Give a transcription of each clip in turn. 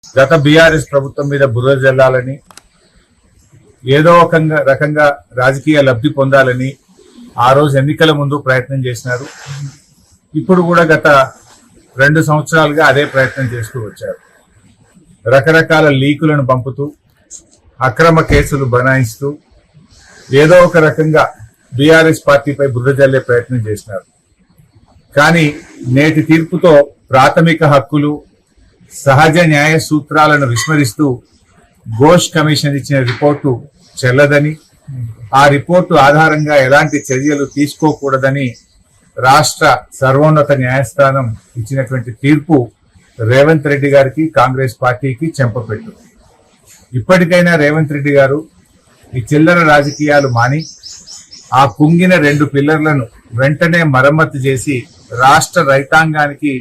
గత బీఆర్ఎస్ ప్రభుత్వం మీద బురద జల్లాలని, ఏదో ఒక రకంగా రాజకీయ లబ్ధి పొందాలని ఆ రోజు ఎన్నికల ముందు ప్రయత్నం చేసినారు. ఇప్పుడు కూడా గత 2 సంవత్సరాలుగా అదే ప్రయత్నం చేస్తూ వచ్చారు. రకరకాల లీకులను పంపుతూ, అక్రమ కేసులు బనాయిస్తూ ఏదో ఒక రకంగా బీఆర్ఎస్ పార్టీపై బురద జల్లే ప్రయత్నం చేసినారు. కానీ నేటి తీర్పుతో ప్రాథమిక హక్కులు, సహజ న్యాయ సూత్రాలను విస్మరిస్తూ ఘోష్ కమిషన్ ఇచ్చిన రిపోర్టు చెల్లదని, ఆ రిపోర్టు ఆధారంగా ఎలాంటి చర్యలు తీసుకోకూడదని రాష్ట్ర సర్వోన్నత న్యాయస్థానం ఇచ్చినటువంటి తీర్పు రేవంత్ రెడ్డి గారికి, కాంగ్రెస్ పార్టీకి చెంపపెట్టు. ఇప్పటికైనా రేవంత్ రెడ్డి గారు ఈ చిల్లర రాజకీయాలు మాని ఆ కుంగిన 2 పిల్లర్లను వెంటనే మరమ్మతు చేసి రాష్ట్ర రైతాంగానికి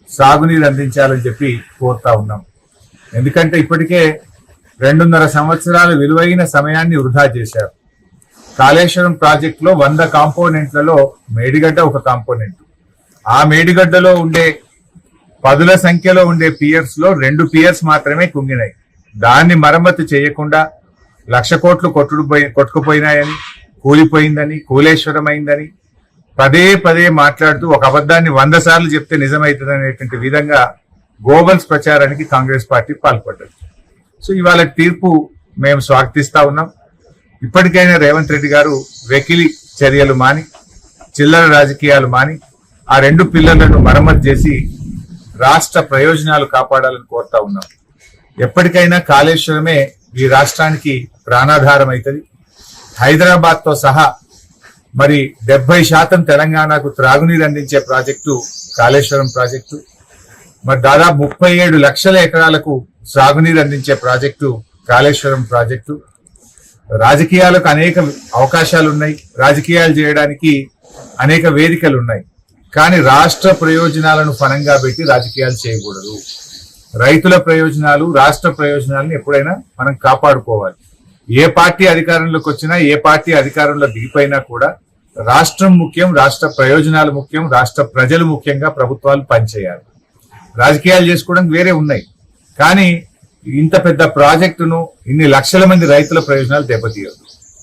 సాగునీరు అందించాలని చెప్పి కోరుతా ఉన్నాం. ఎందుకంటే ఇప్పటికే 2.5 సంవత్సరాల విలువైన సమయాన్ని వృధా చేశారు. కాళేశ్వరం ప్రాజెక్టులో 100 కాంపోనెంట్లలో మేడిగడ్డ ఒక కాంపోనెంట్. ఆ మేడిగడ్డలో ఉండే పదుల సంఖ్యలో ఉండే పియర్స్ లో 2 పియర్స్ మాత్రమే కుంగినాయి. దాన్ని మరమ్మతు చేయకుండా 1,00,000 కోట్లు కొట్టుకుపోయినాయని, కూలిపోయిందని, కూలేశ్వరమైందని పదే మాట్లాడుతూ ఒక అబద్ధాన్ని 100 సార్లు చెప్తే నిజమవుతుందనేటువంటి విధంగా గోబల్స్ ప్రచారానికి కాంగ్రెస్ పార్టీ పాల్పడ్డది. సో ఇవాళ తీర్పు మేము స్వాగతిస్తా ఉన్నాం. ఇప్పటికైనా రేవంత్ రెడ్డి గారు వెకిలి చర్యలు మాని, చిల్లర రాజకీయాలు మాని ఆ 2 పిల్లర్లను మరమ్మతు చేసి రాష్ట్ర ప్రయోజనాలు కాపాడాలని కోరుతా ఉన్నాం. ఎప్పటికైనా కాళేశ్వరమే ఈ రాష్ట్రానికి ప్రాణాధారం అవుతుంది. హైదరాబాద్ తో సహా మరి 70% తెలంగాణకు త్రాగునీరు అందించే ప్రాజెక్టు కాళేశ్వరం ప్రాజెక్టు. మరి దాదాపు 37 లక్షల ఎకరాలకు సాగునీరు అందించే ప్రాజెక్టు కాళేశ్వరం ప్రాజెక్టు. రాజకీయాలకు అనేక అవకాశాలు ఉన్నాయి, రాజకీయాలు చేయడానికి అనేక వేదికలు ఉన్నాయి. కానీ రాష్ట్ర ప్రయోజనాలను ఫలంగా పెట్టి రాజకీయాలు చేయకూడదు. రైతుల ప్రయోజనాలు, రాష్ట్ర ప్రయోజనాలను ఎప్పుడైనా మనం కాపాడుకోవాలి. ఏ పార్టీ అధికారంలోకి వచ్చినా, ఏ పార్టీ అధికారంలో దిగిపోయినా కూడా రాష్ట్రం ముఖ్యం, రాష్ట్ర ప్రయోజనాలు ముఖ్యం, రాష్ట్ర ప్రజలు ముఖ్యంగా ప్రభుత్వాలు పనిచేయాలి. రాజకీయాలు చేసుకోవడానికి వేరే ఉన్నాయి, కానీ ఇంత పెద్ద ప్రాజెక్టును ఇన్ని లక్షల మంది రైతుల ప్రయోజనాలు దెబ్బతీయదు.